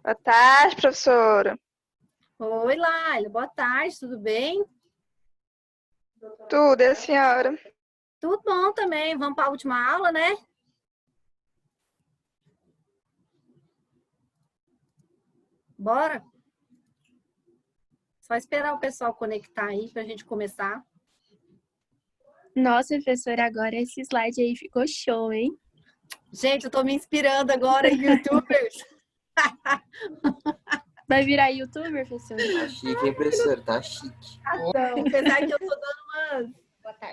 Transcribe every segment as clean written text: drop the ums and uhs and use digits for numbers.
Boa tarde, professora. Oi, Laila, boa tarde, tudo bem? Tudo, e a senhora? Tudo bom também, vamos para a última aula, né? Bora? Só esperar o pessoal conectar aí para a gente começar. Nossa, professora, agora esse slide aí ficou show, hein? Gente, eu tô me inspirando agora em YouTubers. Vai virar youtuber, professora? Tá chique, hein, professor? Tá chique. Então, apesar que eu tô dando umas...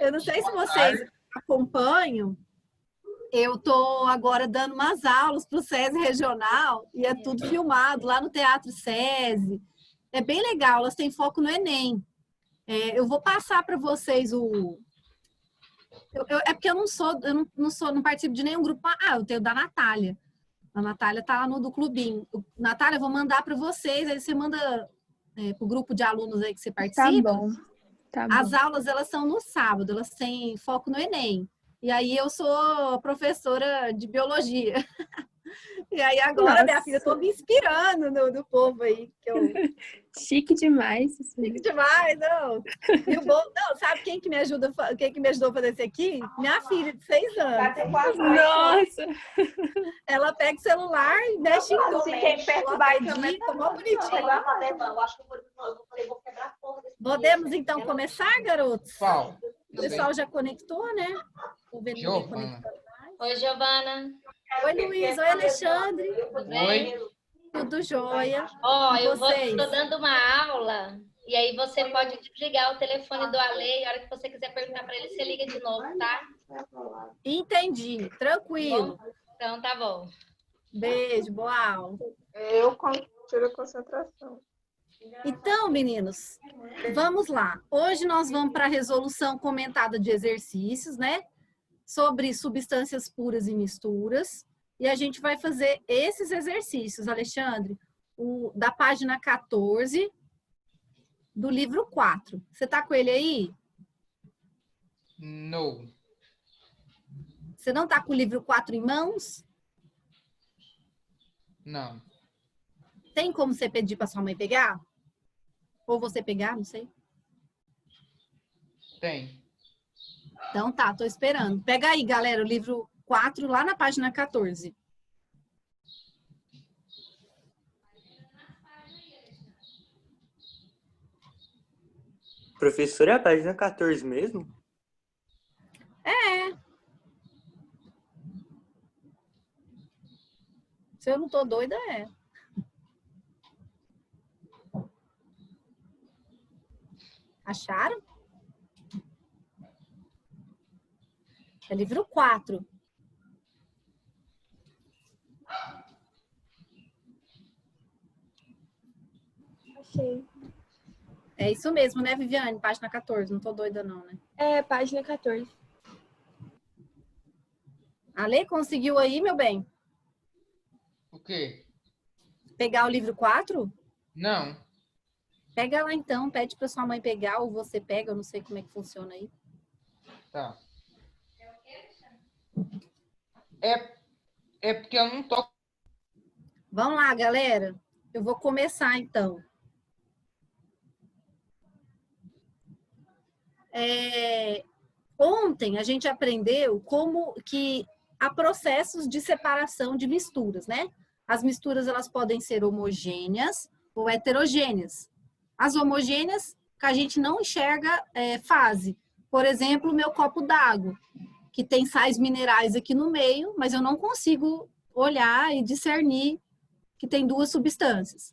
Eu não sei se vocês acompanham, eu tô agora dando umas aulas para o SESI Regional e é tudo filmado lá no Teatro SESI. É bem legal, elas têm foco no Enem. Eu vou passar para vocês o... é porque eu não participo de nenhum grupo. Eu tenho da Natália. A Natália tá lá no do clubinho. Natália, eu vou mandar para vocês, aí você manda pro grupo de alunos aí que você participa. Tá bom. As aulas, elas são no sábado, elas têm foco no Enem. E aí eu sou professora de biologia. E aí agora, Nossa. minha filha, eu tô me inspirando no povo aí. Chique demais. Chique demais, não. E o bom, não, sabe quem que me ajudou a fazer isso aqui? Minha filha, de 6 anos. Nossa! Ela pega o celular e mexe em tudo. Quem perturbar a câmera, Ficou mó bonitinho. Podemos, então, começar, garotos? Qual? O pessoal já conectou, né? Vou ver ninguém conectando. Oi, Giovana. Oi, Luiz. Oi, Alexandre. Tudo bem? Oi. Tudo jóia. Eu vocês? estou dando uma aula e aí você pode desligar o telefone do Ale e a hora que você quiser perguntar para ele, você liga de novo, tá? Entendi. Tranquilo. Bom, então tá bom. Beijo, boa aula. Eu tiro a concentração. Então, meninos, vamos lá. Hoje nós vamos para a resolução comentada de exercícios, né? Sobre substâncias puras e misturas. E a gente vai fazer esses exercícios, Alexandre, da página 14 do livro 4. Você tá com ele aí? Não. Você não tá com o livro 4 em mãos? Não. Tem como você pedir para sua mãe pegar? Ou você pegar, não sei. Tem. Então tá, tô esperando. Pega aí, galera, o livro 4 lá na página 14. Professora, é a página 14 mesmo? É. Se eu não tô doida, é. Acharam? É livro 4. Achei. É isso mesmo, né, Viviane? Página 14. Não tô doida, não, né? É, página 14. Ale, conseguiu aí, meu bem? O quê? Pegar o livro 4? Não. Pega lá então, pede para sua mãe pegar, ou você pega, eu não sei como é que funciona aí. Tá. É porque eu não tô... Vamos lá, galera. Eu vou começar, então. Ontem a gente aprendeu como que há processos de separação de misturas, né? As misturas, elas podem ser homogêneas ou heterogêneas. As homogêneas, que a gente não enxerga fase. Por exemplo, o meu copo d'água, que tem sais minerais aqui no meio, mas eu não consigo olhar e discernir que tem duas substâncias.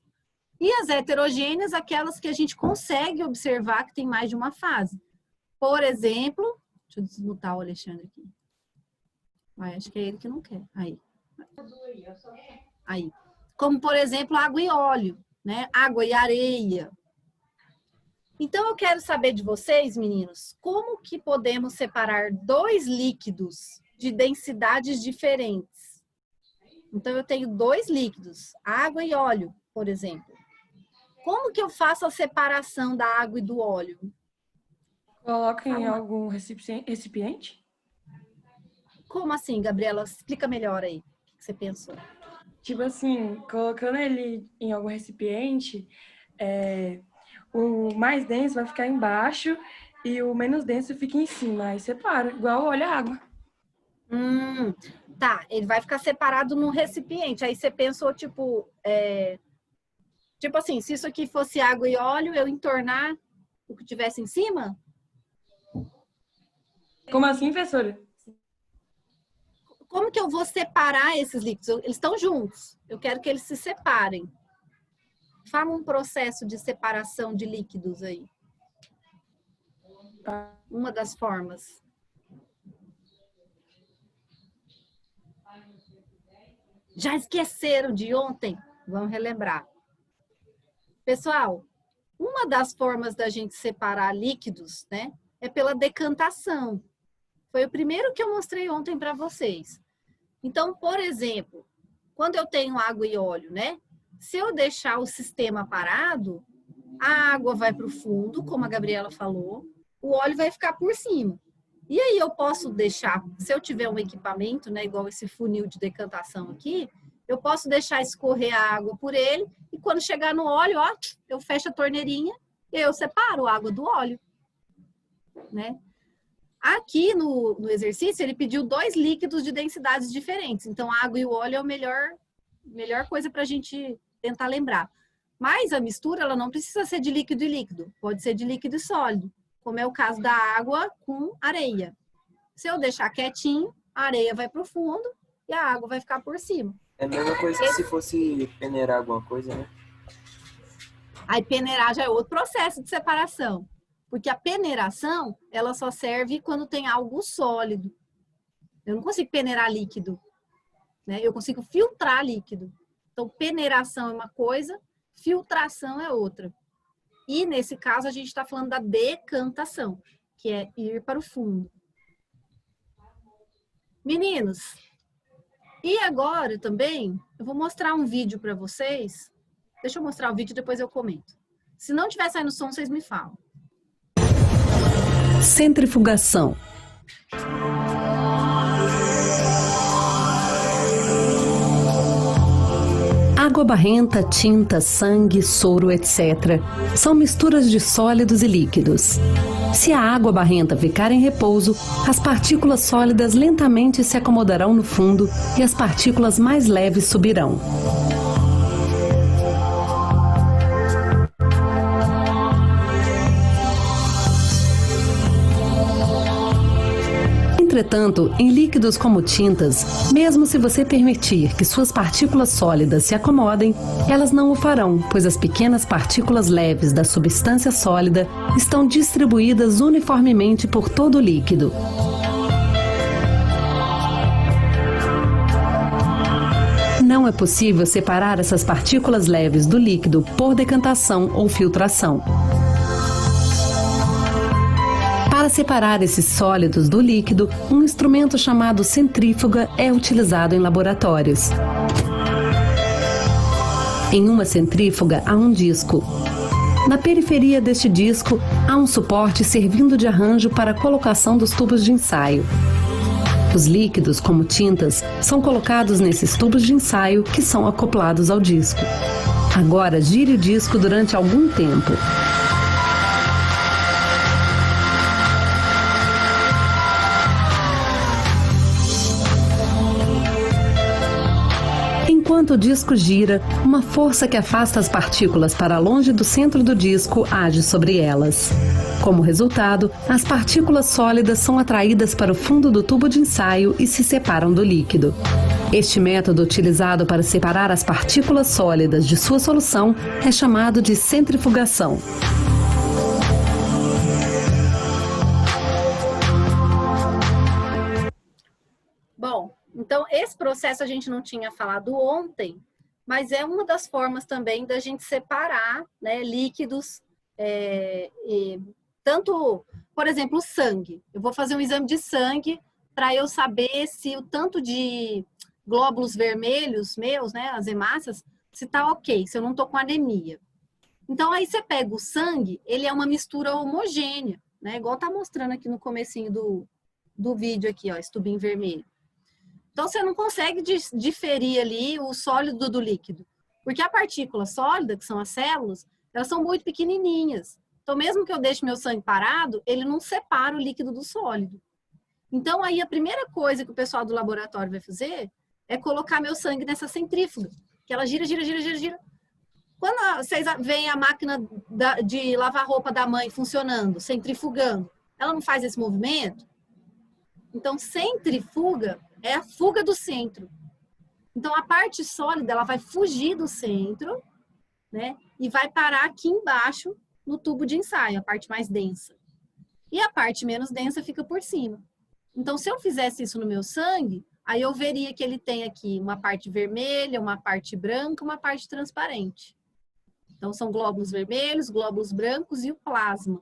E as heterogêneas, aquelas que a gente consegue observar que tem mais de uma fase. Por exemplo, deixa eu desmutar o Alexandre aqui. Acho que é ele que não quer. Aí. Como, por exemplo, água e óleo, né? Água e areia. Então, eu quero saber de vocês, meninos, como que podemos separar dois líquidos de densidades diferentes? Então, eu tenho dois líquidos, água e óleo, por exemplo. Como que eu faço a separação da água e do óleo? Coloca em algum recipiente? Como assim, Gabriela? Explica melhor aí o que você pensou. tipo assim, colocando ele em algum recipiente, o mais denso vai ficar embaixo e o menos denso fica em cima. Aí separa, igual o óleo e a água. Tá, ele vai ficar separado num recipiente. Aí você pensou, tipo assim, se isso aqui fosse água e óleo, eu entornar o que tivesse em cima? Como assim, professora? Como que eu vou separar esses líquidos? Eles estão juntos. Eu quero que eles se separem. Fala um processo de separação de líquidos aí. Uma das formas. Já esqueceram de ontem? Vamos relembrar. Pessoal, uma das formas da gente separar líquidos, né, é pela decantação. Foi o primeiro que eu mostrei ontem para vocês. Então, por exemplo, quando eu tenho água e óleo, né? Se eu deixar o sistema parado, a água vai para o fundo, como a Gabriela falou, o óleo vai ficar por cima. E aí eu posso deixar, se eu tiver um equipamento, né, igual esse funil de decantação aqui, eu posso deixar escorrer a água por ele e quando chegar no óleo, ó, eu fecho a torneirinha e eu separo a água do óleo, né? Aqui no exercício, ele pediu 2 líquidos de densidades diferentes. Então, a água e o óleo é a melhor coisa para a gente tentar lembrar. Mas a mistura, ela não precisa ser de líquido e líquido. Pode ser de líquido e sólido, como é o caso da água com areia. Se eu deixar quietinho, a areia vai para o fundo e a água vai ficar por cima. É a mesma coisa que se fosse peneirar alguma coisa, né? Aí, peneirar já é outro processo de separação. Porque a peneiração, ela só serve quando tem algo sólido. Eu não consigo peneirar líquido, né? Eu consigo filtrar líquido. Então, peneiração é uma coisa, filtração é outra. E, nesse caso, a gente está falando da decantação, que é ir para o fundo. Meninos, e agora também, eu vou mostrar um vídeo para vocês. Deixa eu mostrar o vídeo, depois eu comento. Se não tiver saindo som, vocês me falam. Centrifugação. Água barrenta, tinta, sangue, soro, etc. são misturas de sólidos e líquidos. Se a água barrenta ficar em repouso, as partículas sólidas lentamente se acomodarão no fundo e as partículas mais leves subirão. Entretanto, em líquidos como tintas, mesmo se você permitir que suas partículas sólidas se acomodem, elas não o farão, pois as pequenas partículas leves da substância sólida estão distribuídas uniformemente por todo o líquido. Não é possível separar essas partículas leves do líquido por decantação ou filtração. Para separar esses sólidos do líquido, um instrumento chamado centrífuga é utilizado em laboratórios. Em uma centrífuga há um disco. Na periferia deste disco, há um suporte servindo de arranjo para a colocação dos tubos de ensaio. Os líquidos, como tintas, são colocados nesses tubos de ensaio que são acoplados ao disco. Agora, gire o disco durante algum tempo. Enquanto o disco gira, uma força que afasta as partículas para longe do centro do disco age sobre elas. Como resultado, as partículas sólidas são atraídas para o fundo do tubo de ensaio e se separam do líquido. Este método utilizado para separar as partículas sólidas de sua solução é chamado de centrifugação. Bom, então esse processo a gente não tinha falado ontem, mas é uma das formas também da gente separar, né, líquidos, tanto, por exemplo, o sangue. Eu vou fazer um exame de sangue para eu saber se o tanto de glóbulos vermelhos meus, né, as hemácias, se tá ok, se eu não tô com anemia. Então aí você pega o sangue, ele é uma mistura homogênea, né, igual tá mostrando aqui no comecinho do vídeo aqui, ó, esse tubinho vermelho. Então, você não consegue diferir ali o sólido do líquido. Porque a partícula sólida, que são as células, elas são muito pequenininhas. Então, mesmo que eu deixe meu sangue parado, ele não separa o líquido do sólido. Então, aí a primeira coisa que o pessoal do laboratório vai fazer é colocar meu sangue nessa centrífuga, que ela gira, gira, gira, gira, gira. Quando vocês veem a máquina de lavar roupa da mãe funcionando, centrifugando, ela não faz esse movimento? Então, centrifuga é a fuga do centro. Então, a parte sólida, ela vai fugir do centro, né? E vai parar aqui embaixo, no tubo de ensaio, a parte mais densa. E a parte menos densa fica por cima. Então, se eu fizesse isso no meu sangue, aí eu veria que ele tem aqui uma parte vermelha, uma parte branca, uma parte transparente. Então, são glóbulos vermelhos, glóbulos brancos e o plasma.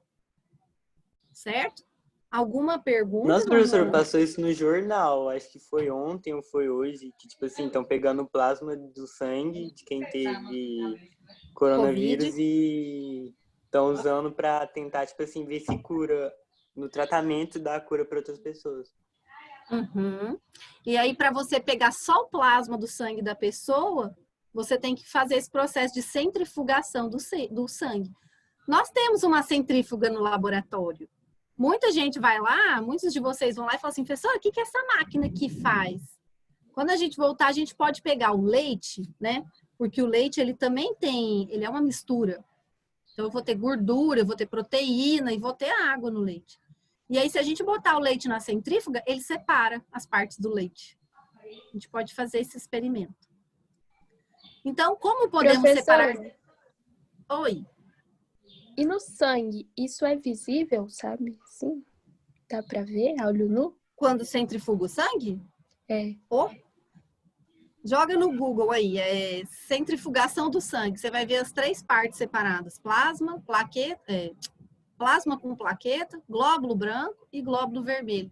Certo? Alguma pergunta? Nossa, professora, passou isso no jornal, acho que foi ontem ou foi hoje, que, tipo assim, estão pegando o plasma do sangue de quem teve coronavírus Covid. e estão usando para tentar, tipo assim, ver se cura no tratamento da cura para outras pessoas. Uhum. E aí, para você pegar só o plasma do sangue da pessoa, você tem que fazer esse processo de centrifugação do sangue. Nós temos uma centrífuga no laboratório. Muita gente vai lá, muitos de vocês vão lá e falam assim, professor, o que essa máquina aqui faz? Quando a gente voltar, a gente pode pegar o leite, né? Porque o leite, ele também tem, ele é uma mistura. Então, eu vou ter gordura, eu vou ter proteína e vou ter água no leite. E aí, se a gente botar o leite na centrífuga, ele separa as partes do leite. A gente pode fazer esse experimento. Então, como podemos Professora, separar... Oi. E no sangue, isso é visível, sabe? Sim. Dá pra ver a olho nu? Quando centrifuga o sangue? É. Oh. Joga no Google aí, centrifugação do sangue. Você vai ver as 3 partes separadas. Plasma, plaqueta, plasma com plaqueta, glóbulo branco e glóbulo vermelho.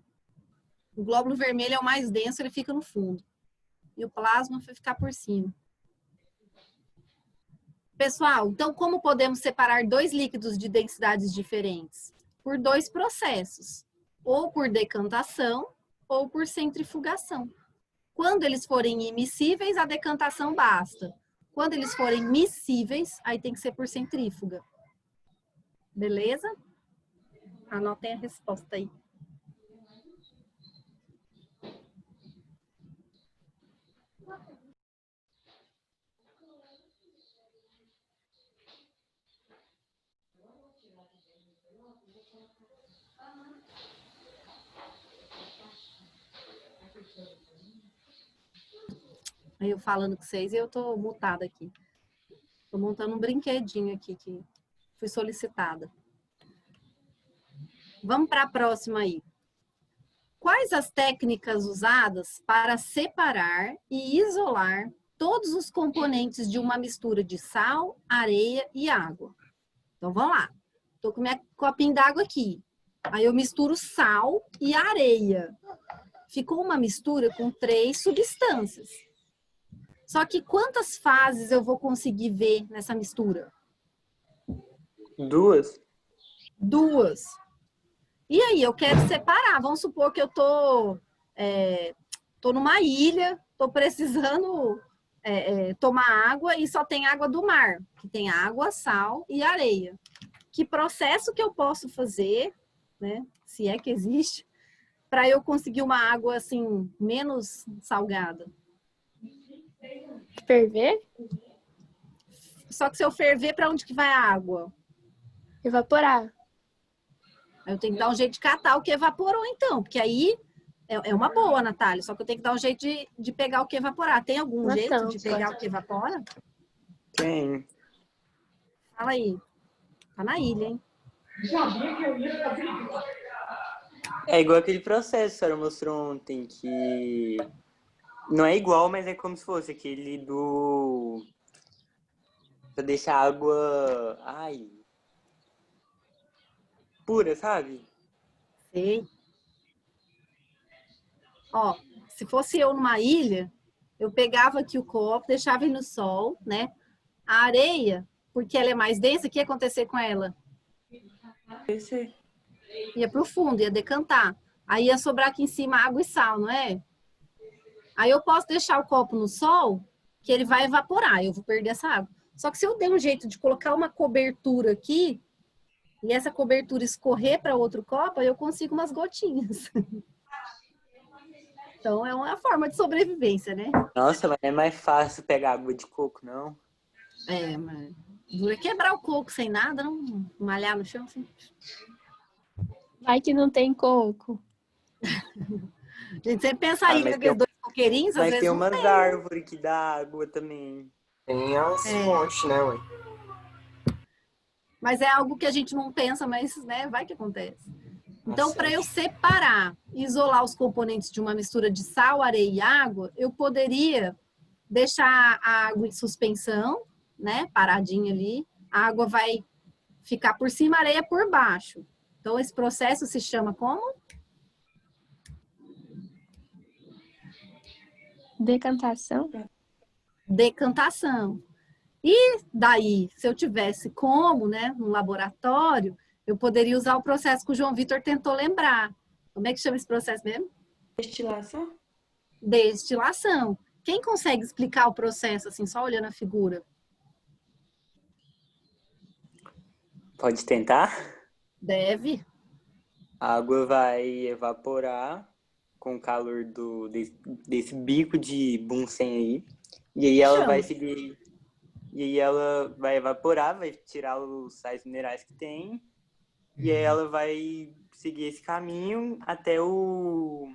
O glóbulo vermelho é o mais denso, ele fica no fundo. E o plasma vai ficar por cima. Pessoal, então como podemos separar 2 líquidos de densidades diferentes? Por 2 processos. Ou por decantação, ou por centrifugação. Quando eles forem immiscíveis, a decantação basta. Quando eles forem miscíveis, aí tem que ser por centrífuga. Beleza? Anotem a resposta aí. Aí eu falando com vocês e eu tô mutada aqui. Tô montando um brinquedinho aqui que fui solicitada. Vamos para a próxima aí. Quais as técnicas usadas para separar e isolar todos os componentes de uma mistura de sal, areia e água? Então vamos lá. Tô com minha copinha d'água aqui. Aí eu misturo sal e areia. Ficou uma mistura com 3 substâncias. Só que quantas fases eu vou conseguir ver nessa mistura? 2? 2. E aí, eu quero separar. Vamos supor que eu tô numa ilha, tô precisando tomar água e só tem água do mar, que tem água, sal e areia. Que processo que eu posso fazer, né, se é que existe, para eu conseguir uma água assim menos salgada? Ferver? Só que se eu ferver, para onde que vai a água? Evaporar. Eu tenho que dar um jeito de catar o que evaporou, então. Porque aí é uma boa, Natália. Só que eu tenho que dar um jeito de pegar o que evaporar. Tem algum jeito de pegar o que evapora? Tem. Fala aí. Tá na ilha, hein? É igual aquele processo que a senhora mostrou ontem, que não é igual, mas é como se fosse aquele do... pra deixar a água... pura, sabe? Sei. Ó, se fosse eu numa ilha, eu pegava aqui o copo, deixava ele no sol, né? A areia, porque ela é mais densa, o que ia acontecer com ela? Esse... Ia pro fundo, ia decantar. Aí ia sobrar aqui em cima água e sal, não é? Aí eu posso deixar o copo no sol, que ele vai evaporar, eu vou perder essa água. Só que se eu der um jeito de colocar uma cobertura aqui, e essa cobertura escorrer para outro copo, aí eu consigo umas gotinhas. Então é uma forma de sobrevivência, né? Nossa, mas é mais fácil pegar água de coco, não? É, mas dura quebrar o coco sem nada, não malhar no chão, assim. Vai que não tem coco. A gente sempre pensa Ah, aí mas naqueles dois coqueirinhos, às Mas vezes tem não umas tem. árvores que dá água também. Tem as fontes, né, ué? Mas é algo que a gente não pensa, mas né, vai que acontece. Então, para eu certo. separar, isolar os componentes de uma mistura de sal, areia e água, eu poderia deixar a água em suspensão, né, paradinha ali. A água vai ficar por cima, a areia por baixo. Então, esse processo se chama como? Decantação? Decantação. E daí, se eu tivesse como, né, no laboratório, eu poderia usar o processo que o João Vitor tentou lembrar. Como é que chama esse processo mesmo? Destilação? Destilação. Quem consegue explicar o processo, assim, só olhando a figura? Pode tentar? Deve. A água vai evaporar com o calor desse bico de Bunsen aí. E aí ela vai Chama. seguir. E aí ela vai evaporar, vai tirar os sais minerais que tem. E aí ela vai seguir esse caminho até o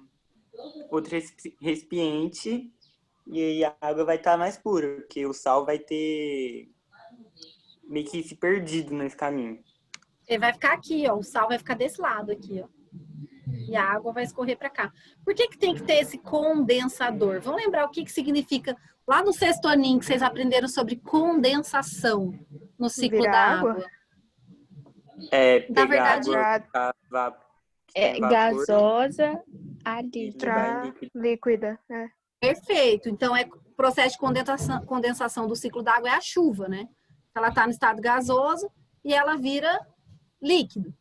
outro recipiente. E aí a água vai estar mais pura, porque o sal vai ter meio que se perdido nesse caminho. Ele vai ficar aqui, ó. O sal vai ficar desse lado aqui, ó. E a água vai escorrer para cá. Por que que tem que ter esse condensador? Vamos lembrar o que que significa lá no sexto aninho que vocês aprenderam sobre condensação no ciclo Virar da água? água. É Na pegar verdade, água que tá em vapor Gasosa a e líquida. levar em Pra líquido. líquida, né? perfeito. Então, é o processo de condensação do ciclo da água é a chuva, né? Ela está no estado gasoso e ela vira líquido.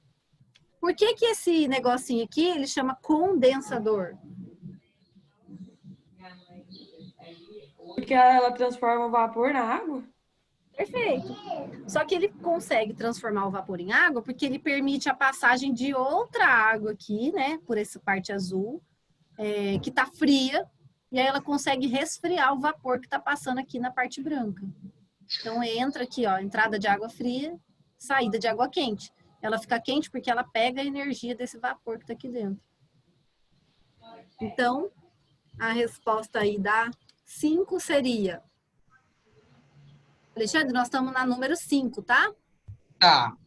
Por que que esse negocinho aqui, ele chama condensador? Porque ela transforma o vapor na água? Perfeito. Só que ele consegue transformar o vapor em água porque ele permite a passagem de outra água aqui, né? Por essa parte azul, que tá fria, e aí ela consegue resfriar o vapor que tá passando aqui na parte branca. Então entra aqui, ó, entrada de água fria, saída de água quente. Ela fica quente porque ela pega a energia desse vapor que tá aqui dentro. Então, a resposta aí da 5 seria... Alexandre, nós estamos na número 5, tá? Tá.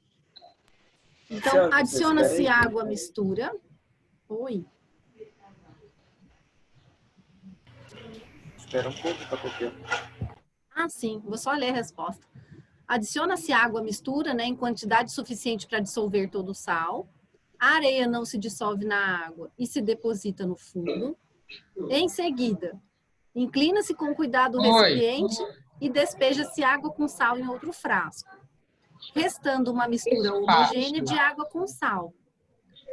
Então, Senhora, adiciona-se espera aí. água à mistura. Oi. Espera um pouco pra copiar. Ah, sim. Vou só ler a resposta. Adiciona-se água à mistura, né, em quantidade suficiente para dissolver todo o sal. A areia não se dissolve na água e se deposita no fundo. Em seguida, inclina-se com cuidado o Oi. recipiente e despeja-se água com sal em outro frasco, restando uma mistura homogênea de água com sal,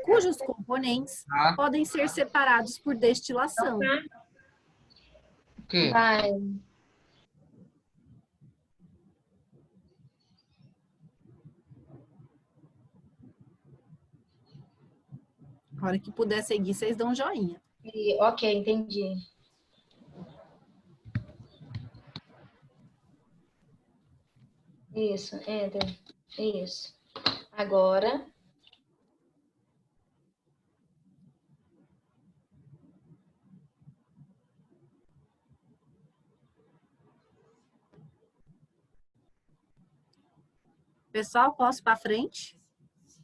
cujos componentes Tá. podem ser separados por destilação. O quê? Vai. A hora que puder seguir, vocês dão um joinha. Ok, entendi. Isso, enter. Isso. Agora, Pessoal, posso para frente?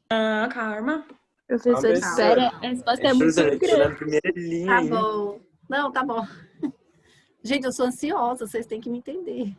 Ah, calma. Professor, Calma, espera. professora. A resposta é muito Professora, eu tô na grande. primeira linha Tá ainda. bom. Não, tá bom. Gente, eu sou ansiosa, vocês têm que me entender.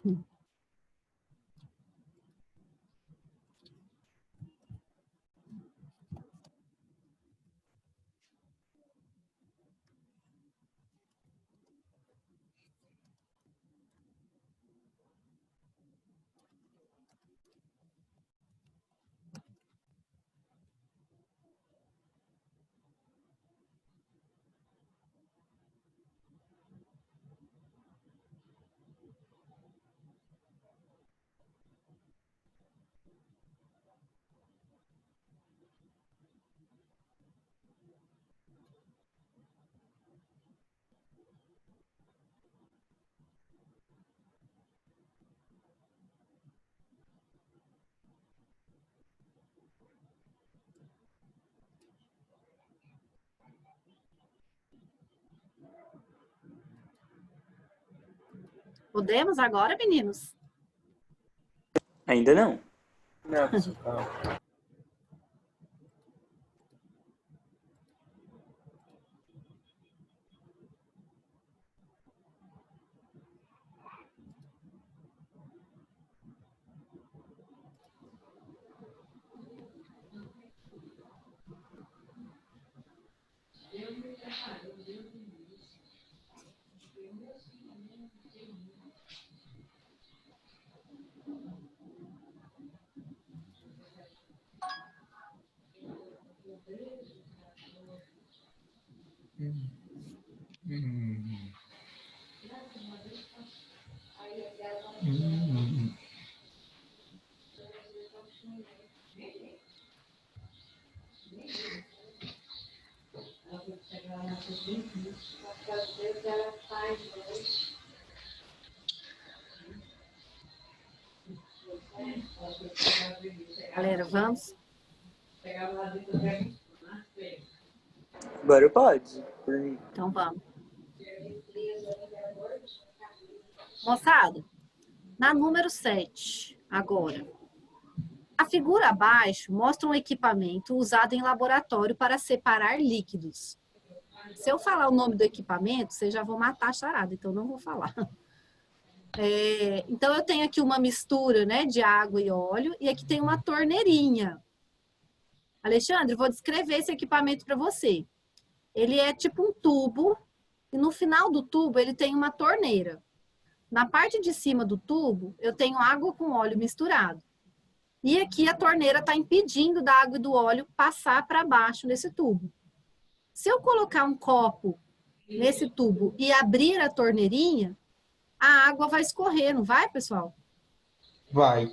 Podemos agora, meninos? Ainda não. Não, professor, calma. Galera, vamos? Agora pode. Por mim. Então vamos. Moçada, na número 7, agora. A figura abaixo mostra um equipamento usado em laboratório para separar líquidos. Se eu falar o nome do equipamento, vocês já vão matar a charada, então não vou falar. Então, eu tenho aqui uma mistura, né, de água e óleo, e aqui tem uma torneirinha. Alexandre, vou descrever esse equipamento para você. Ele é tipo um tubo, e no final do tubo ele tem uma torneira. Na parte de cima do tubo, eu tenho água com óleo misturado. E aqui a torneira está impedindo da água e do óleo passar para baixo nesse tubo. Se eu colocar um copo nesse tubo e abrir a torneirinha, a água vai escorrer, não vai, pessoal? Vai.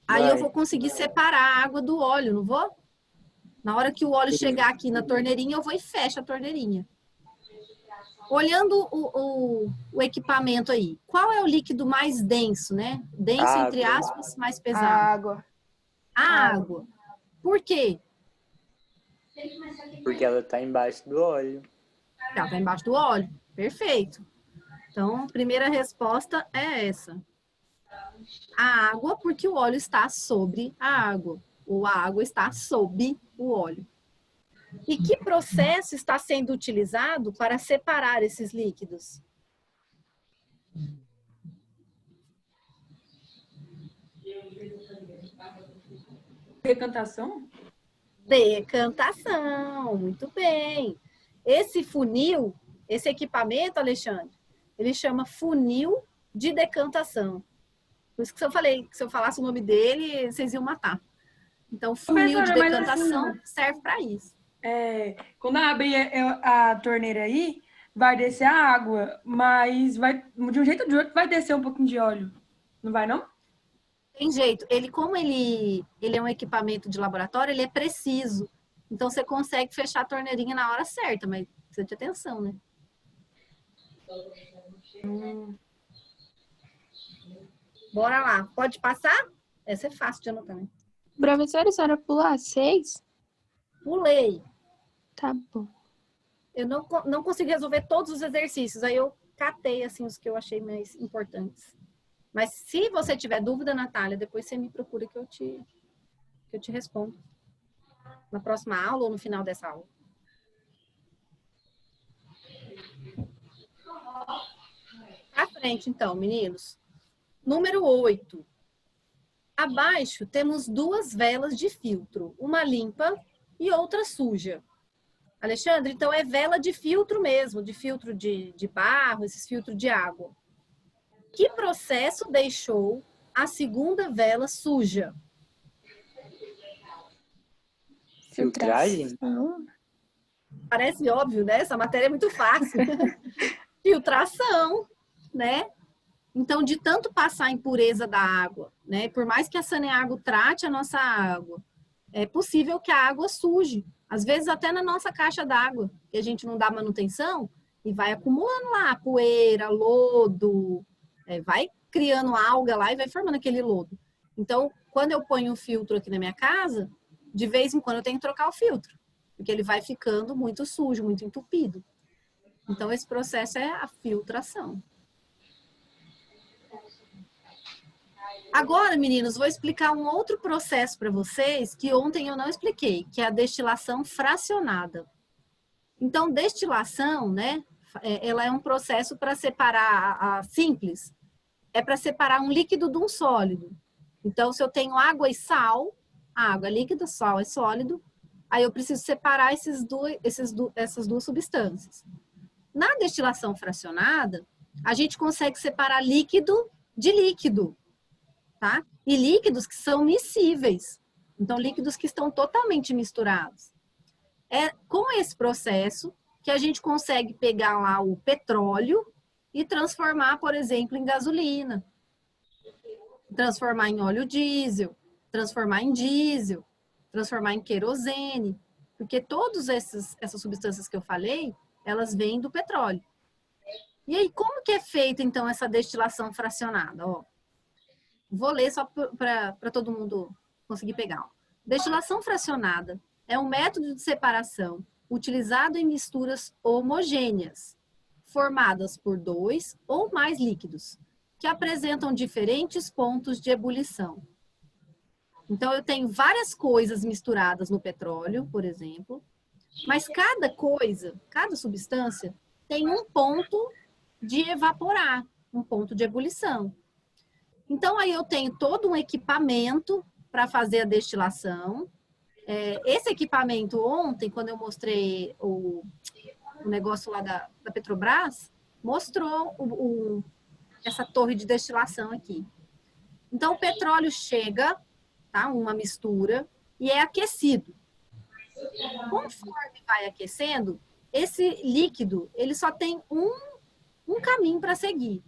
Aí eu vou conseguir separar a água do óleo, não vou? Na hora que o óleo chegar aqui na torneirinha, eu vou e fecho a torneirinha. Olhando o equipamento aí, qual é o líquido mais denso, né? Denso, entre aspas, mais pesado. Água. A água. Por quê? Porque ela tá embaixo do óleo. Ela está embaixo do óleo. Perfeito. Então, a primeira resposta é essa. A água, porque o óleo está sobre a água. Ou a água está sob o óleo. E que processo está sendo utilizado para separar esses líquidos? Decantação? Decantação, muito bem. Esse funil, esse equipamento, Alexandre, ele chama funil de decantação. Por isso que eu falei, que se eu falasse o nome dele, vocês iam matar. Então, funil de decantação serve para isso. Quando abrir a torneira aí, vai descer a água, mas vai, de um jeito ou de outro vai descer um pouquinho de óleo. Não vai, não? Tem jeito. Como ele é um equipamento de laboratório, ele é preciso. Então, você consegue fechar a torneirinha na hora certa, mas precisa de atenção, né? Bora lá. Pode passar? Essa é fácil de anotar, né? Professora, a senhora pular 6? Pulei. Tá bom. Eu não consegui resolver todos os exercícios. Aí eu catei, assim, os que eu achei mais importantes. Mas se você tiver dúvida, Natália, depois você me procura que eu te respondo. Na próxima aula ou no final dessa aula. À frente, então, meninos. Número 8. Abaixo temos 2 velas de filtro. Uma limpa e outra suja. Alexandre, então é vela de filtro mesmo, de filtro de barro, esses filtros de água. Que processo deixou a segunda vela suja? Filtragem? Parece óbvio, né? Essa matéria é muito fácil. Filtração, né? Então, de tanto passar a impureza da água, né? Por mais que a Saneago trate a nossa água, é possível que a água suje. Às vezes até na nossa caixa d'água, que a gente não dá manutenção e vai acumulando lá poeira, lodo, vai criando alga lá e vai formando aquele lodo. Então, quando eu ponho um filtro aqui na minha casa, de vez em quando eu tenho que trocar o filtro, porque ele vai ficando muito sujo, muito entupido. Então, esse processo é a filtração. Agora, meninos, vou explicar um outro processo para vocês que ontem eu não expliquei, que é a destilação fracionada. Então, destilação, né? Ela é um processo para separar a simples, é para separar um líquido de um sólido. Então, se eu tenho água e sal, a água é líquida, sal é sólido, aí eu preciso separar essas duas substâncias. Na destilação fracionada, a gente consegue separar líquido de líquido, tá? E líquidos que são miscíveis. Então, líquidos que estão totalmente misturados. É com esse processo que a gente consegue pegar lá o petróleo e transformar, por exemplo, em gasolina. Transformar em óleo diesel, transformar em diesel, transformar em querosene. Porque todas essas substâncias que eu falei, elas vêm do petróleo. E aí, como que é feita, então, essa destilação fracionada? Ó, vou ler só para todo mundo conseguir pegar. Ó. Destilação fracionada é um método de separação utilizado em misturas homogêneas, formadas por 2 ou mais líquidos, que apresentam diferentes pontos de ebulição. Então, eu tenho várias coisas misturadas no petróleo, por exemplo, mas cada coisa, cada substância, tem um ponto de evaporar, um ponto de ebulição. Então, aí eu tenho todo um equipamento para fazer a destilação. Esse equipamento, ontem, quando eu mostrei o negócio lá da Petrobras, mostrou essa torre de destilação aqui. Então, o petróleo chega, tá? Uma mistura, e é aquecido. Conforme vai aquecendo, esse líquido, ele só tem um caminho para seguir.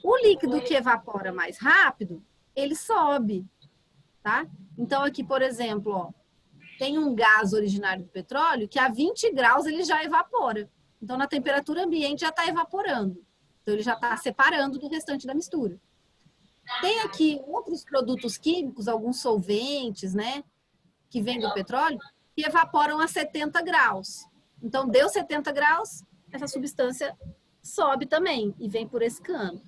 O líquido que evapora mais rápido, ele sobe, tá? Então, aqui, por exemplo, ó, tem um gás originário do petróleo que a 20 graus ele já evapora. Então, na temperatura ambiente já está evaporando. Então, ele já está separando do restante da mistura. Tem aqui outros produtos químicos, alguns solventes, né, que vêm do petróleo, que evaporam a 70 graus. Então, deu 70 graus, essa substância sobe também e vem por esse cano.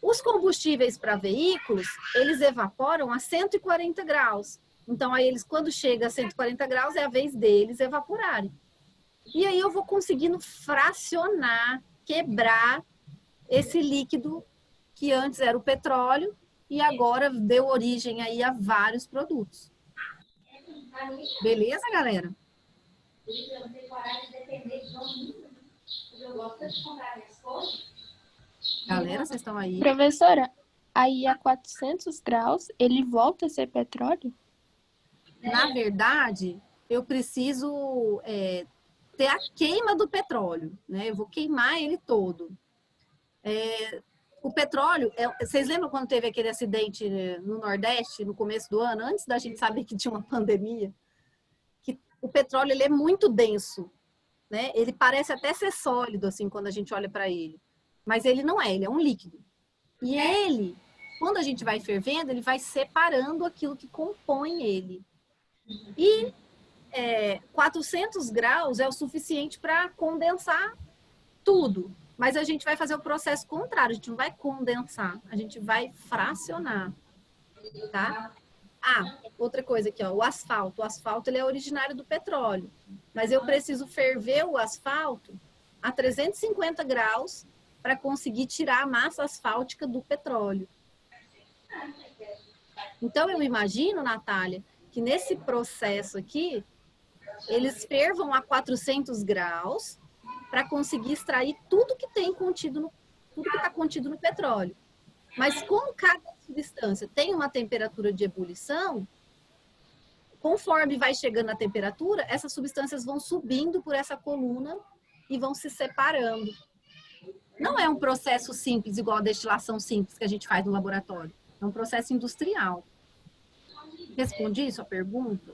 Os combustíveis para veículos, eles evaporam a 140 graus. Então, aí eles, quando chega a 140 graus, é a vez deles evaporarem. E aí eu vou conseguindo fracionar, quebrar esse líquido que antes era o petróleo e agora deu origem aí a vários produtos. Beleza, galera? Galera, vocês estão aí? Professora, aí a 400 graus, ele volta a ser petróleo? Na verdade, eu preciso ter a queima do petróleo, né? Eu vou queimar ele todo. O petróleo, vocês lembram quando teve aquele acidente no Nordeste, no começo do ano, antes da gente saber que tinha uma pandemia? Que o petróleo, ele é muito denso, né? Ele parece até ser sólido, assim, quando a gente olha para ele. Mas ele não é, ele é um líquido. E ele, quando a gente vai fervendo, ele vai separando aquilo que compõe ele. E 400 graus é o suficiente para condensar tudo. Mas a gente vai fazer o processo contrário, a gente não vai condensar, a gente vai fracionar, tá? Outra coisa aqui, ó, o asfalto. O asfalto, ele é originário do petróleo, mas eu preciso ferver o asfalto a 350 graus para conseguir tirar a massa asfáltica do petróleo. Então, eu imagino, Natália, que nesse processo aqui, eles fervam a 400 graus para conseguir extrair tudo que tem contido tudo que está contido no petróleo. Mas como cada substância tem uma temperatura de ebulição, conforme vai chegando a temperatura, essas substâncias vão subindo por essa coluna e vão se separando. Não é um processo simples, igual a destilação simples que a gente faz no laboratório. É um processo industrial. Respondi isso a pergunta?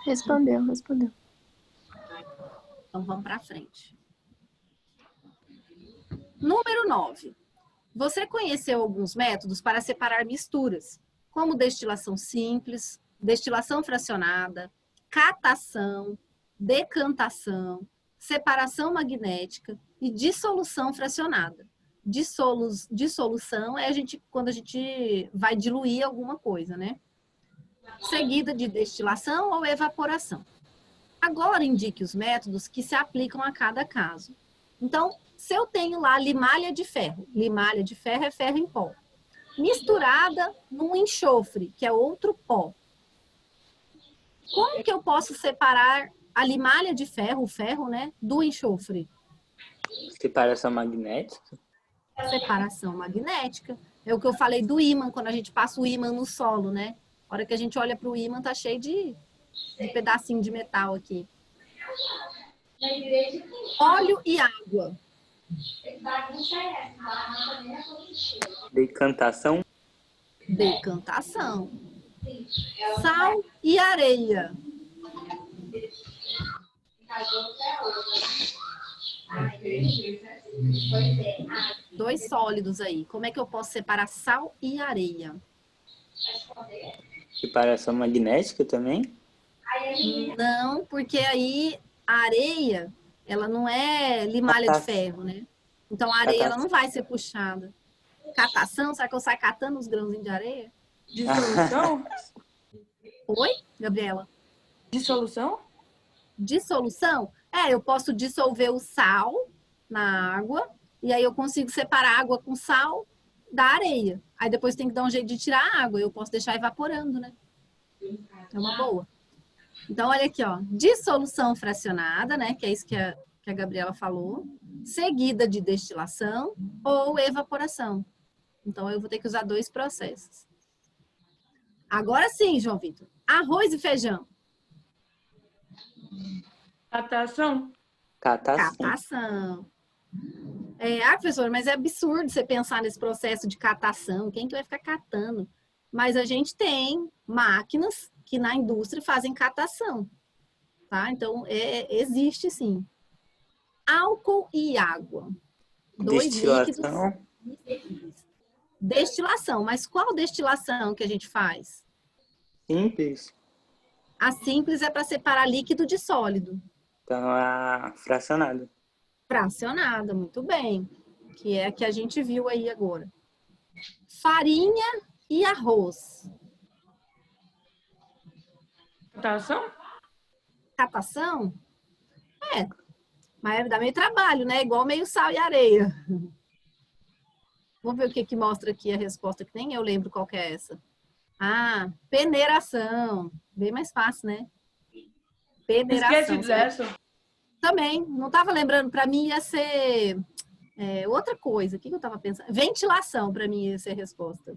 Respondeu. Então, vamos para frente. Número 9. Você conheceu alguns métodos para separar misturas, como destilação simples, destilação fracionada, catação, decantação, separação magnética e dissolução fracionada. dissolução é quando a gente vai diluir alguma coisa, né? Seguida de destilação ou evaporação. Agora indique os métodos que se aplicam a cada caso. Então, se eu tenho lá limalha de ferro é ferro em pó, misturada num enxofre, que é outro pó. Como que eu posso separar a limalha de ferro, o ferro, né, do enxofre? Separação magnética. Separação magnética. É o que eu falei do ímã, quando a gente passa o ímã no solo, né? A hora que a gente olha para o ímã, tá cheio de pedacinho de metal aqui. Óleo e água. Decantação. Decantação. Sal e areia. Dois sólidos aí. Como é que eu posso separar sal e areia? Separação magnética também. Não, porque aí a areia, ela não é limalha de ferro, né? Então a areia ela não vai ser puxada. Catação, será que eu saio catando os grãozinhos de areia? Dissolução? Oi, Gabriela? Dissolução? Dissolução? Eu posso dissolver o sal na água e aí eu consigo separar água com sal da areia. Aí depois tem que dar um jeito de tirar a água. Eu posso deixar evaporando, né? É uma boa. Então, olha aqui, ó. Dissolução fracionada, né? Que é isso que a Gabriela falou. Seguida de destilação ou evaporação. Então, eu vou ter que usar dois processos. Agora sim, João Vitor. Arroz e feijão. Catação? Catação. Professor, mas é absurdo você pensar nesse processo de catação. Quem que vai ficar catando? Mas a gente tem máquinas que na indústria fazem catação, tá? Então, existe sim. Álcool e água. Dois Destilação. líquidos. Destilação. Mas qual destilação que a gente faz? Simples. A simples é para separar líquido de sólido. Então, a fracionada. Fracionada, muito bem. Que é a que a gente viu aí agora. Farinha e arroz. Catação? Catação? Mas dá meio trabalho, né? Igual meio sal e areia. Vamos ver o que mostra aqui a resposta, que nem eu lembro qual que é essa. Peneiração. Bem mais fácil, né? Peneiração. Esqueci dessa. Também. Não estava lembrando. Para mim ia ser outra coisa. O que eu estava pensando? Ventilação, para mim ia ser a resposta.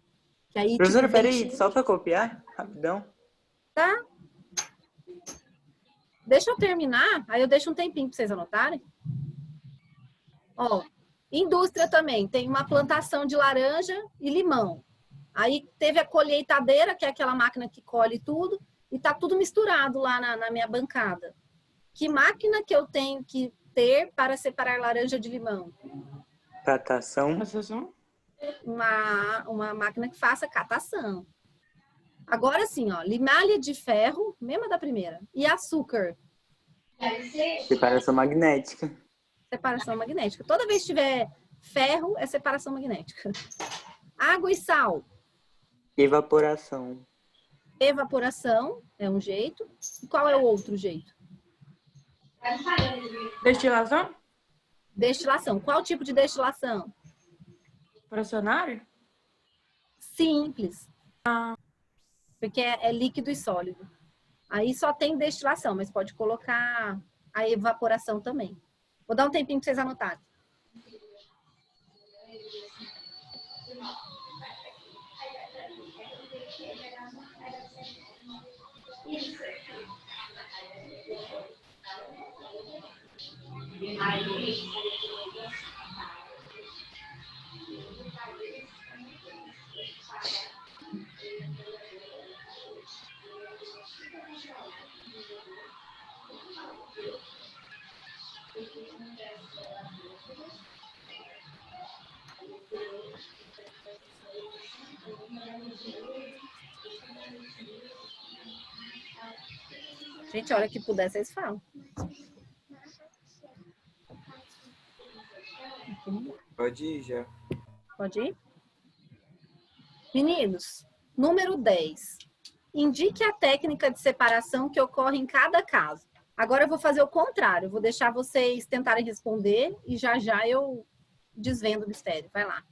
Que aí, Professora, tipo, peraí, só para copiar, rapidão. Tá? Deixa eu terminar, aí eu deixo um tempinho para vocês anotarem. Ó, indústria também, tem uma plantação de laranja e limão. Aí teve a colheitadeira, que é aquela máquina que colhe tudo, e tá tudo misturado lá na minha bancada. Que máquina que eu tenho que ter para separar laranja de limão? Catação. Catação? Uma máquina que faça catação. Agora sim, ó, limalha de ferro, mesma da primeira, e açúcar. Separação magnética. Separação magnética. Toda vez que tiver ferro, é separação magnética. Água e sal. Evaporação. Evaporação é um jeito. E qual é o outro jeito? Destilação? Destilação. Qual tipo de destilação? Fracionário? Simples. Porque é líquido e sólido. Aí só tem destilação, mas pode colocar a evaporação também. Vou dar um tempinho para vocês anotarem. Gente, a hora que puder, vocês falam. Pode ir já. Pode ir? Meninos, número 10. Indique a técnica de separação que ocorre em cada caso. Agora eu vou fazer o contrário. Eu vou deixar vocês tentarem responder e já eu desvendo o mistério. Vai lá.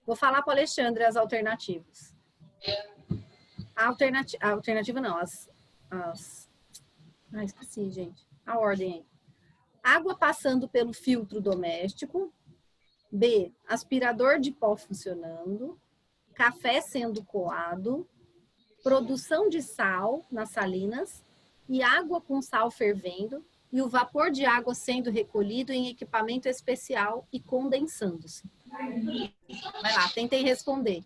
Vou falar para o Alexandre as alternativas. A alternativa não, esqueci, gente. A ordem aí. Água passando pelo filtro doméstico. B, aspirador de pó funcionando. Café sendo coado. Produção de sal nas salinas. E água com sal fervendo. E o vapor de água sendo recolhido em equipamento especial e condensando-se. Vai lá, tentem responder.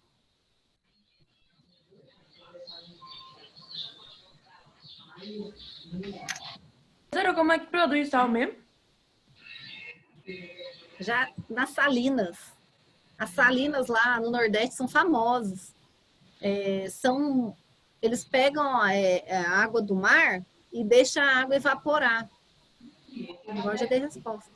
Professora, como é que produz sal mesmo? Já nas salinas. As salinas lá no Nordeste são famosas. Eles pegam a água do mar e deixam a água evaporar. Agora já dei resposta.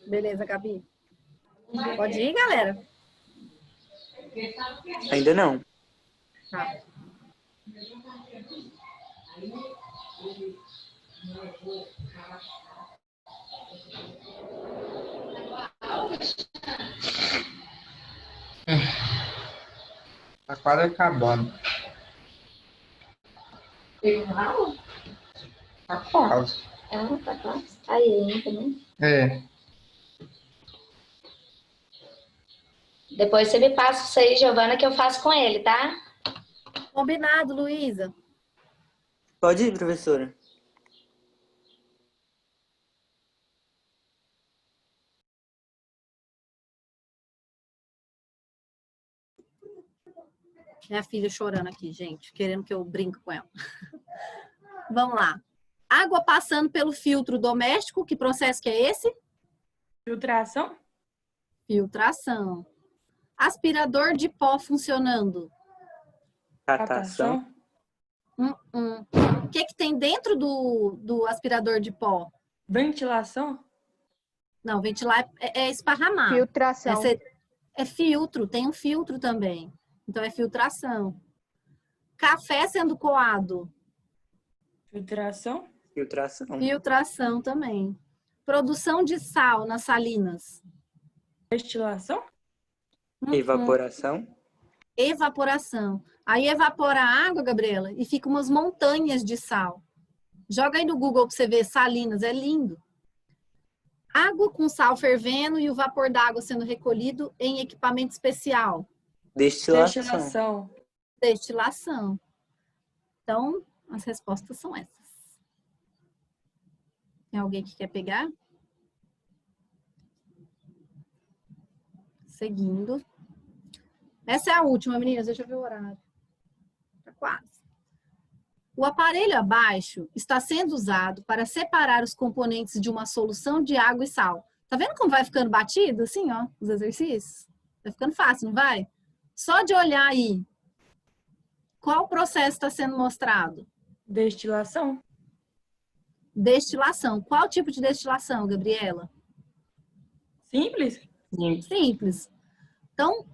Beleza, Gabi? Pode ir, galera? Ainda não. Tá. Tá quase acabando. Tá quase. Tá quase. Aí, hein, também. É. Depois você me passa isso aí, Giovana, que eu faço com ele, tá? Combinado, Luísa. Pode ir, professora. Minha filha chorando aqui, gente, querendo que eu brinque com ela. Vamos lá. Água passando pelo filtro doméstico, que processo que é esse? Filtração? Filtração. Aspirador de pó funcionando. Catação. O que tem dentro do aspirador de pó? Ventilação? Não, ventilar é esparramar. Filtração. É filtro, tem um filtro também. Então, é filtração. Café sendo coado. Filtração? Filtração. Filtração também. Produção de sal nas salinas. Destilação? Evaporação. Evaporação. Aí evapora a água, Gabriela, e fica umas montanhas de sal. Joga aí no Google para você ver salinas, é lindo. Água com sal fervendo e o vapor da água sendo recolhido em equipamento especial. Destilação. Destilação. Destilação. Então, as respostas são essas. Tem alguém que quer pegar? Seguindo. Essa é a última, meninas. Deixa eu ver o horário. Tá quase. O aparelho abaixo está sendo usado para separar os componentes de uma solução de água e sal. Tá vendo como vai ficando batido assim, ó, os exercícios? Vai ficando fácil, não vai? Só de olhar aí, qual processo está sendo mostrado? Destilação? Destilação. Qual tipo de destilação, Gabriela? Simples? Simples. Então,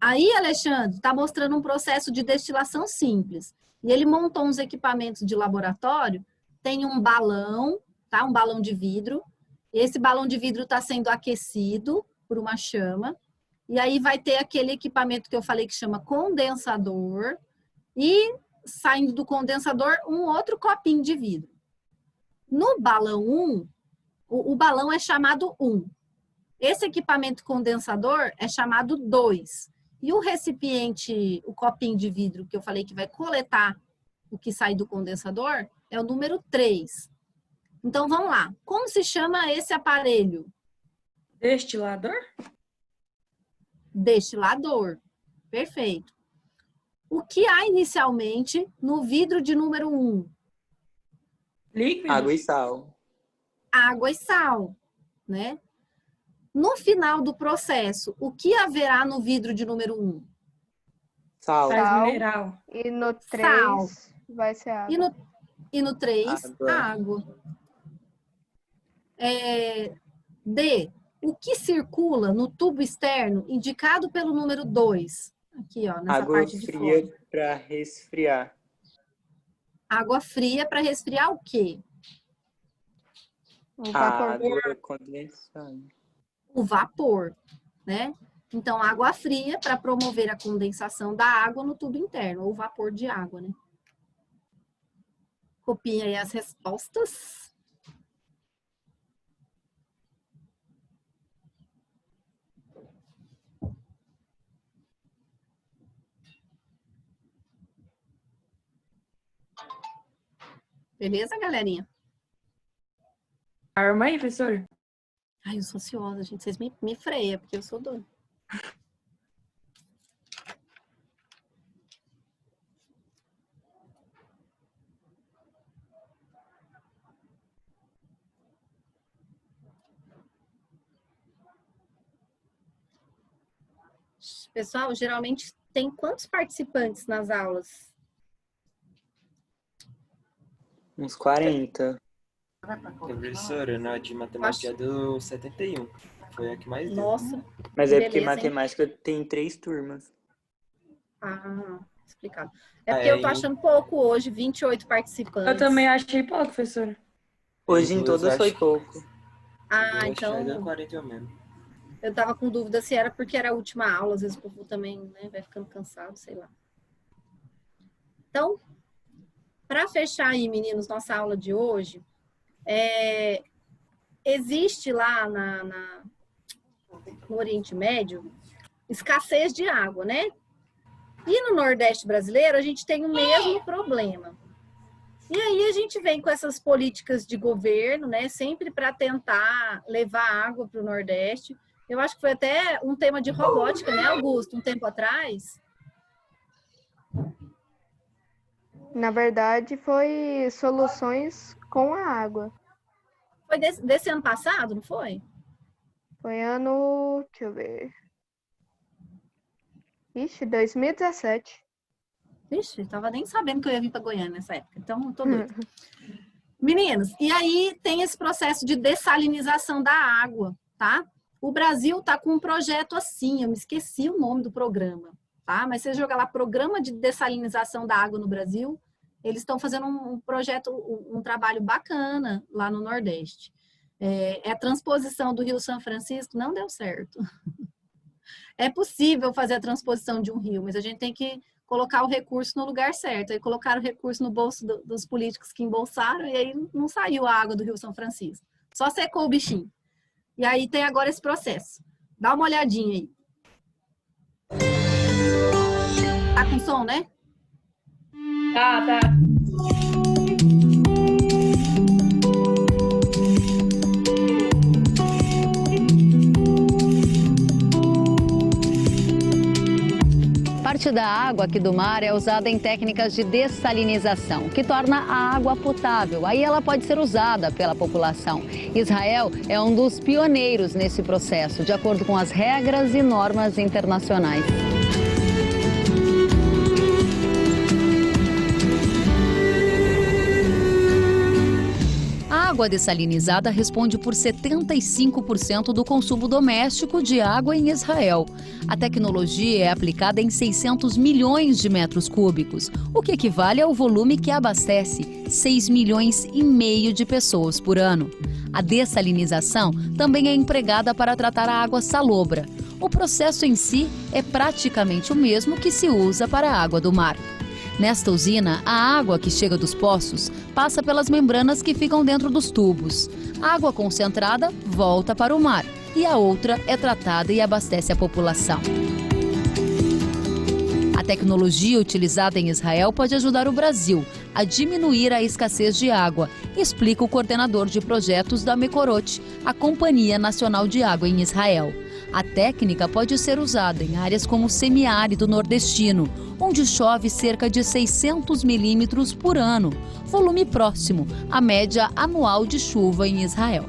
aí, Alexandre, está mostrando um processo de destilação simples. E ele montou uns equipamentos de laboratório, tem um balão, tá? Um balão de vidro. Esse balão de vidro está sendo aquecido por uma chama. E aí vai ter aquele equipamento que eu falei que chama condensador. E saindo do condensador, um outro copinho de vidro. No balão 1, o balão é chamado 1. Esse equipamento condensador é chamado 2. E o recipiente, o copinho de vidro que eu falei que vai coletar o que sai do condensador, é o número 3. Então, vamos lá. Como se chama esse aparelho? Destilador? Destilador. Perfeito. O que há inicialmente no vidro de número 1? Líquido? Água e sal. Água e sal, né? No final do processo, o que haverá no vidro de número 1? Sal. Sais Sal. mineral. E no Sal. 3 vai ser água. E no 3, Água. água. D. O que circula no tubo externo indicado pelo número 2? Aqui, ó, nessa Água parte de fria fora. para resfriar. Água fria para resfriar o quê? O A vapor. água condensada. O vapor, né? Então, água fria para promover a condensação da água no tubo interno, ou vapor de água, né? Copiem aí as respostas. Beleza, galerinha? Arma aí, professor. Ai, eu sou ansiosa, gente. Vocês me freiam, porque eu sou doida. Pessoal, geralmente tem quantos participantes nas aulas? Uns 40. Professora, na de matemática deu 71. Foi a que mais deu. Nossa. Mas Que é porque beleza, hein? matemática tem 3 turmas. Ah, explicado. É porque eu tô achando pouco hoje, 28 participantes. Eu também achei pouco, professora. Hoje em Duas, todas foi acho. pouco. Ah, Eu acho que deu então 41 mesmo. eu tava com dúvida se era porque era a última aula, às vezes o povo também, né, vai ficando cansado, sei lá. Então, para fechar aí, meninos, nossa aula de hoje, existe lá no Oriente Médio escassez de água, né? E no Nordeste brasileiro a gente tem o mesmo problema. E aí a gente vem com essas políticas de governo, né? Sempre para tentar levar água para o Nordeste. Eu acho que foi até um tema de robótica, né, Augusto? Um tempo atrás. Na verdade, foi soluções com a água. Foi desse ano passado, não foi? Foi ano, deixa eu ver. Ixi, 2017. Vixe, tava nem sabendo que eu ia vir para Goiânia nessa época. Então, tô doida. Meninos, e aí tem esse processo de dessalinização da água, tá? O Brasil tá com um projeto assim, eu me esqueci o nome do programa, tá? Mas você joga lá, Programa de Dessalinização da Água no Brasil, eles estão fazendo um projeto, um trabalho bacana lá no Nordeste. A transposição do Rio São Francisco não deu certo. É possível fazer a transposição de um rio, mas a gente tem que colocar o recurso no lugar certo. Aí colocaram o recurso no bolso dos políticos que embolsaram e aí não saiu a água do Rio São Francisco. Só secou o bichinho. E aí tem agora esse processo. Dá uma olhadinha aí. Tá com som, né? Tá. Parte da água aqui do mar é usada em técnicas de dessalinização, que torna a água potável. Aí ela pode ser usada pela população. Israel é um dos pioneiros nesse processo, de acordo com as regras e normas internacionais. A água dessalinizada responde por 75% do consumo doméstico de água em Israel. A tecnologia é aplicada em 600 milhões de metros cúbicos, o que equivale ao volume que abastece 6,5 milhões de pessoas por ano. A dessalinização também é empregada para tratar a água salobra. O processo em si é praticamente o mesmo que se usa para a água do mar. Nesta usina, a água que chega dos poços passa pelas membranas que ficam dentro dos tubos. A água concentrada volta para o mar e a outra é tratada e abastece a população. A A tecnologia utilizada em Israel pode ajudar o Brasil a diminuir a escassez de água, explica o coordenador de projetos da Mekorot, a Companhia Nacional de Água em Israel. A técnica pode ser usada em áreas como o semiárido nordestino, onde chove cerca de 600 milímetros por ano, volume próximo à média anual de chuva em Israel.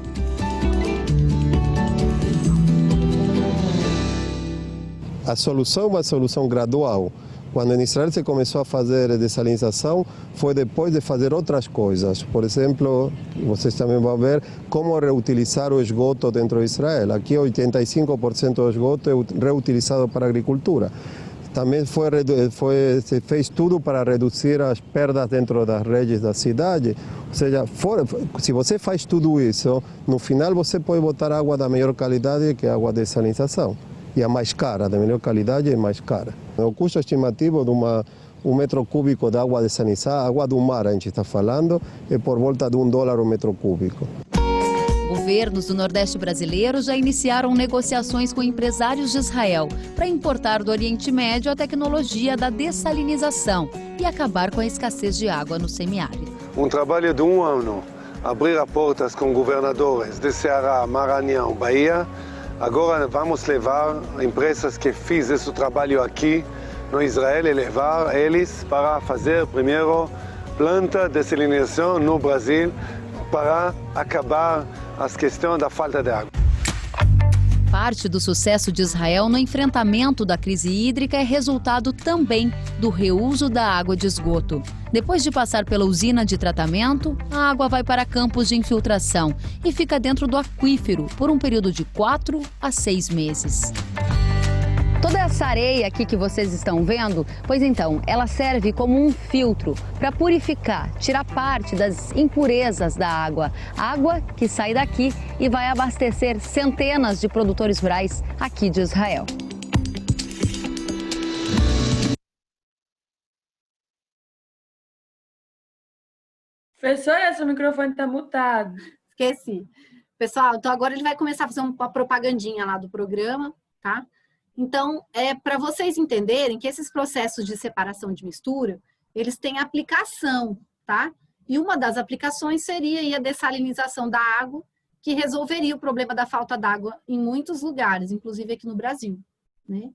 A solução é uma solução gradual. Quando em Israel se começou a fazer dessalinização, foi depois de fazer outras coisas. Por exemplo, vocês também vão ver como reutilizar o esgoto dentro de Israel. Aqui 85% do esgoto é reutilizado para a agricultura. Também se fez tudo para reduzir as perdas dentro das redes da cidade. Ou seja, se você faz tudo isso, no final você pode botar água da melhor qualidade que a água de dessalinização. E a mais cara, da melhor qualidade é mais cara. O custo estimativo de um metro cúbico de água desalinizada, água do mar a gente está falando, é por volta de $1 o metro cúbico. Governos do Nordeste brasileiro já iniciaram negociações com empresários de Israel para importar do Oriente Médio a tecnologia da dessalinização e acabar com a escassez de água no semiárido. Um trabalho de um ano, abrir portas com governadores de Ceará, Maranhão, Bahia. Agora vamos levar empresas que fizeram esse trabalho aqui no Israel e levar eles para fazer primeiro planta de desalinização no Brasil para acabar as questões da falta de água. Parte do sucesso de Israel no enfrentamento da crise hídrica é resultado também do reuso da água de esgoto. Depois de passar pela usina de tratamento, a água vai para campos de infiltração e fica dentro do aquífero por um período de 4 a 6 meses. Toda essa areia aqui que vocês estão vendo, pois então, ela serve como um filtro para purificar, tirar parte das impurezas da água. Água que sai daqui e vai abastecer centenas de produtores rurais aqui de Israel. Professora, seu microfone está mutado. Esqueci. Pessoal, então agora ele vai começar a fazer uma propagandinha lá do programa, tá? Então, para vocês entenderem que esses processos de separação de mistura, eles têm aplicação, tá? E uma das aplicações seria aí a dessalinização da água, que resolveria o problema da falta d'água em muitos lugares, inclusive aqui no Brasil, né?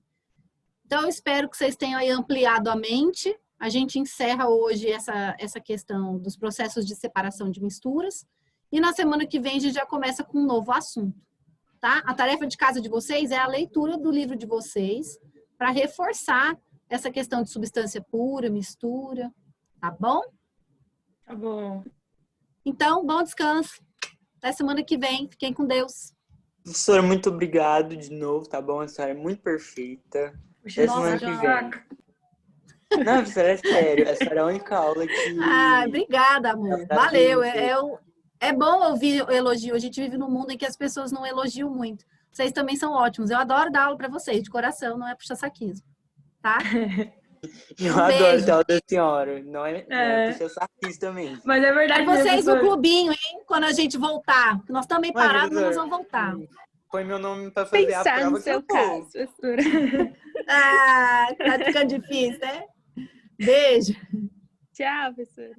Então, eu espero que vocês tenham aí ampliado a mente. A gente encerra hoje essa questão dos processos de separação de misturas. E na semana que vem a gente já começa com um novo assunto. Tá? A tarefa de casa de vocês é a leitura do livro de vocês para reforçar essa questão de substância pura, mistura, tá bom? Tá bom. Então, bom descanso. Até semana que vem. Fiquem com Deus. Professora, muito obrigado de novo, tá bom? A senhora é muito perfeita. Até semana que vem. Não, professora, é sério. Essa era a única aula que... Ah, obrigada, amor. Valeu. É bom ouvir o elogio. A gente vive num mundo em que as pessoas não elogiam muito. Vocês também são ótimos. Eu adoro dar aula para vocês, de coração, não é puxa-saquismo. Tá? Eu adoro dar aula da senhora. Não é puxa-saquismo também. Mas é verdade. E vocês no clubinho, hein? Quando a gente voltar. Nós também parados, mas nós vamos voltar. Põe meu nome para fazer a prova. No seu caso, professora. Ah, tá ficando difícil, né? Beijo. Tchau, professora.